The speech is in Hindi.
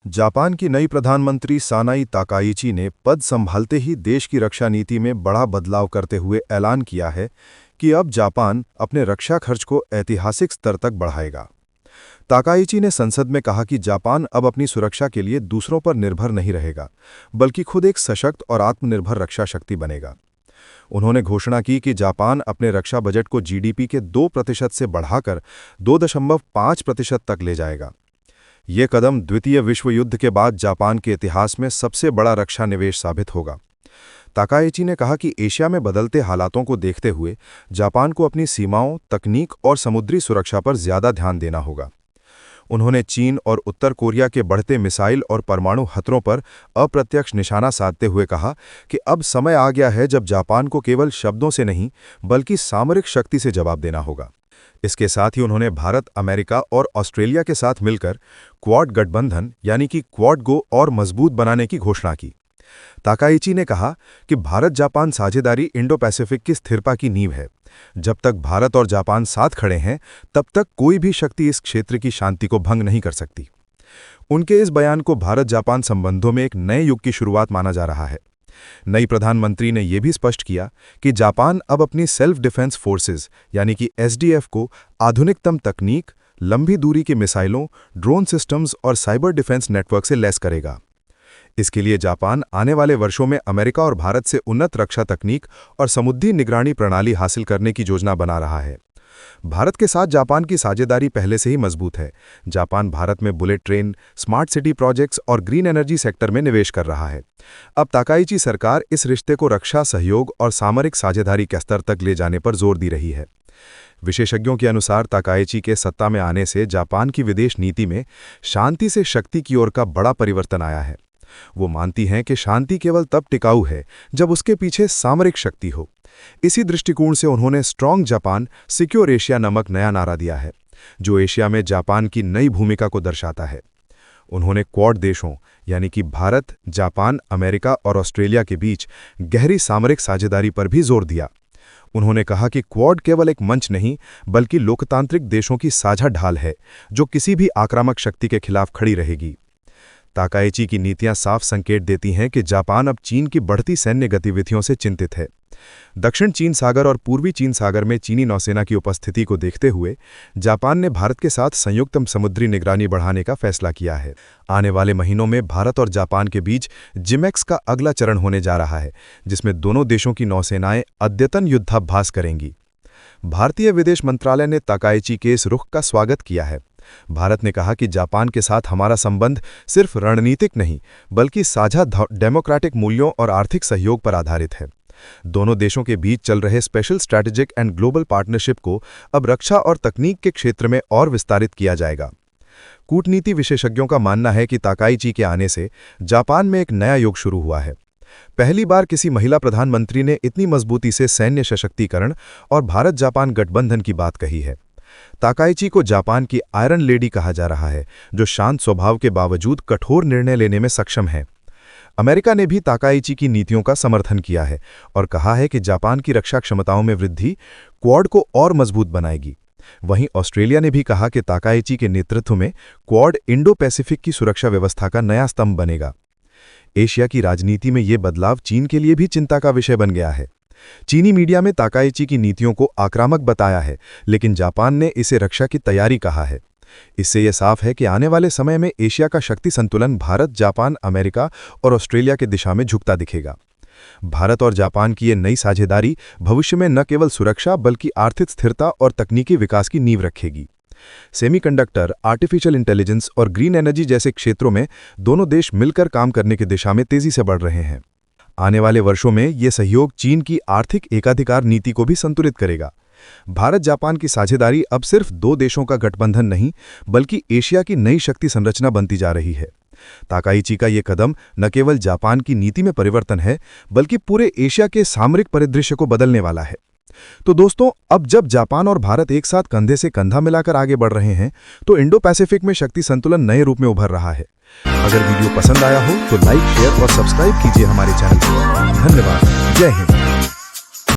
जापान की नई प्रधानमंत्री सानाई ताकाइची ने पद संभालते ही देश की रक्षा नीति में बड़ा बदलाव करते हुए ऐलान किया है कि अब जापान अपने रक्षा खर्च को ऐतिहासिक स्तर तक बढ़ाएगा। ताकाइची ने संसद में कहा कि जापान अब अपनी सुरक्षा के लिए दूसरों पर निर्भर नहीं रहेगा, बल्कि खुद एक सशक्त और आत्मनिर्भर रक्षा शक्ति बनेगा। उन्होंने घोषणा की कि जापान अपने रक्षा बजट को जीडीपी के 2% से बढ़ाकर 2.5% तक ले जाएगा। ये कदम द्वितीय विश्व युद्ध के बाद जापान के इतिहास में सबसे बड़ा रक्षा निवेश साबित होगा। ताकाइची ने कहा कि एशिया में बदलते हालातों को देखते हुए जापान को अपनी सीमाओं, तकनीक और समुद्री सुरक्षा पर ज्यादा ध्यान देना होगा। उन्होंने चीन और उत्तर कोरिया के बढ़ते मिसाइल और परमाणु खतरों पर अप्रत्यक्ष निशाना साधते हुए कहा कि अब समय आ गया है जब जापान को केवल शब्दों से नहीं बल्कि सामरिक शक्ति से जवाब देना होगा। इसके साथ ही उन्होंने भारत, अमेरिका और ऑस्ट्रेलिया के साथ मिलकर क्वाड गठबंधन यानी कि क्वाड को और मजबूत बनाने की घोषणा की। ताकाइची ने कहा कि भारत जापान साझेदारी इंडो पैसिफिक की स्थिरता की नींव है। जब तक भारत और जापान साथ खड़े हैं, तब तक कोई भी शक्ति इस क्षेत्र की शांति को भंग नहीं कर सकती। उनके इस बयान को भारत जापान संबंधों में एक नए युग की शुरुआत माना जा रहा है। नई प्रधानमंत्री ने यह भी स्पष्ट किया कि जापान अब अपनी सेल्फ डिफेंस फोर्सेस यानी कि एसडीएफ को आधुनिकतम तकनीक, लंबी दूरी के मिसाइलों, ड्रोन सिस्टम्स और साइबर डिफेंस नेटवर्क से लैस करेगा। इसके लिए जापान आने वाले वर्षों में अमेरिका और भारत से उन्नत रक्षा तकनीक और समुद्री निगरानी प्रणाली हासिल करने की योजना बना रहा है। भारत के साथ जापान की साझेदारी पहले से ही मजबूत है। जापान भारत में bullet train, smart city projects और ग्रीन एनर्जी सेक्टर में निवेश कर रहा है। अब ताकाइची सरकार इस रिश्ते को रक्षा सहयोग और सामरिक साझेदारी के स्तर तक ले जाने पर जोर दी रही है। विशेषज्ञों के अनुसार ताकाइची के सत्ता में आने से जापान की विदेश नीति में शांति से शक्ति की ओर का बड़ा परिवर्तन आया है। वो मानती हैं कि शांति केवल तब टिकाऊ है जब उसके पीछे सामरिक शक्ति हो। इसी दृष्टिकोण से उन्होंने स्ट्रॉन्ग जापान, सिक्योर एशिया नामक नया नारा दिया है, जो एशिया में जापान की नई भूमिका को दर्शाता है। उन्होंने क्वाड देशों यानी कि भारत, जापान, अमेरिका और ऑस्ट्रेलिया के बीच गहरी सामरिक साझेदारी पर भी जोर दिया। उन्होंने कहा कि क्वाड केवल एक मंच नहीं बल्कि लोकतांत्रिक देशों की साझा ढाल है, जो किसी भी आक्रामक शक्ति के खिलाफ खड़ी रहेगी। ताकाइची की नीतियां साफ संकेत देती हैं कि जापान अब चीन की बढ़ती सैन्य गतिविधियों से चिंतित है। दक्षिण चीन सागर और पूर्वी चीन सागर में चीनी नौसेना की उपस्थिति को देखते हुए जापान ने भारत के साथ संयुक्त समुद्री निगरानी बढ़ाने का फैसला किया है। आने वाले महीनों में भारत और जापान के बीच जिमेक्स का अगला चरण होने जा रहा है, जिसमें दोनों देशों की नौसेनाएं अद्यतन युद्धाभ्यास करेंगी। भारतीय विदेश मंत्रालय ने ताकाइची के इस रुख का स्वागत किया है। भारत ने कहा कि जापान के साथ हमारा संबंध सिर्फ रणनीतिक नहीं बल्कि साझा डेमोक्रेटिक मूल्यों और आर्थिक सहयोग पर आधारित है। दोनों देशों के बीच चल रहे special strategic and global partnership को अब रक्षा और तकनीक के क्षेत्र में और विस्तारित किया जाएगा। कूटनीति विशेषज्ञों का मानना है कि ताकाइची के आने से जापान में एक नया युग शुरू हुआ है। पहली बार किसी महिला प्रधानमंत्री ने इतनी मजबूती से सैन्य सशक्तिकरण और भारत जापान गठबंधन की बात कही है। ताकाइची को जापान की आयरन लेडी कहा जा रहा है, जो शांत स्वभाव के बावजूद कठोर निर्णय लेने में सक्षम है। अमेरिका ने भी ताकाइची की नीतियों का समर्थन किया है और कहा है कि जापान की रक्षा क्षमताओं में वृद्धि क्वाड को और मजबूत बनाएगी। वहीं ऑस्ट्रेलिया ने भी कहा कि ताकाइची के नेतृत्व में क्वाड इंडो पैसिफिक की सुरक्षा व्यवस्था का नया स्तंभ बनेगा। एशिया की राजनीति में ये बदलाव चीन के लिए भी चिंता का विषय बन गया है। चीनी मीडिया में ताकाइची की नीतियों को आक्रामक बताया है, लेकिन जापान ने इसे रक्षा की तैयारी कहा है। इससे यह साफ है कि आने वाले समय में एशिया का शक्ति संतुलन भारत, जापान, अमेरिका और ऑस्ट्रेलिया के दिशा में झुकता दिखेगा। भारत और जापान की ये नई साझेदारी भविष्य में न केवल सुरक्षा बल्कि आर्थिक स्थिरता और तकनीकी विकास की नींव रखेगी। सेमीकंडक्टर, आर्टिफिशियल इंटेलिजेंस और ग्रीन एनर्जी जैसे क्षेत्रों में दोनों देश मिलकर काम करने की दिशा में तेजी से बढ़ रहे हैं। आने वाले वर्षों में ये सहयोग चीन की आर्थिक एकाधिकार नीति को भी संतुलित करेगा। भारत जापान की साझेदारी अब सिर्फ दो देशों का गठबंधन नहीं बल्कि एशिया की नई शक्ति संरचना बनती जा रही है। ताकाइची का ये कदम न केवल जापान की नीति में परिवर्तन है बल्कि पूरे एशिया के सामरिक परिदृश्य को बदलने वाला है। तो दोस्तों, अब जब जापान और भारत एक साथ कंधे से कंधा मिलाकर आगे बढ़ रहे हैं, तो इंडो पैसिफिक में शक्ति संतुलन नए रूप में उभर रहा है। अगर वीडियो पसंद आया हो तो लाइक, शेयर और सब्सक्राइब कीजिए हमारे चैनल को। धन्यवाद। जय हिंद।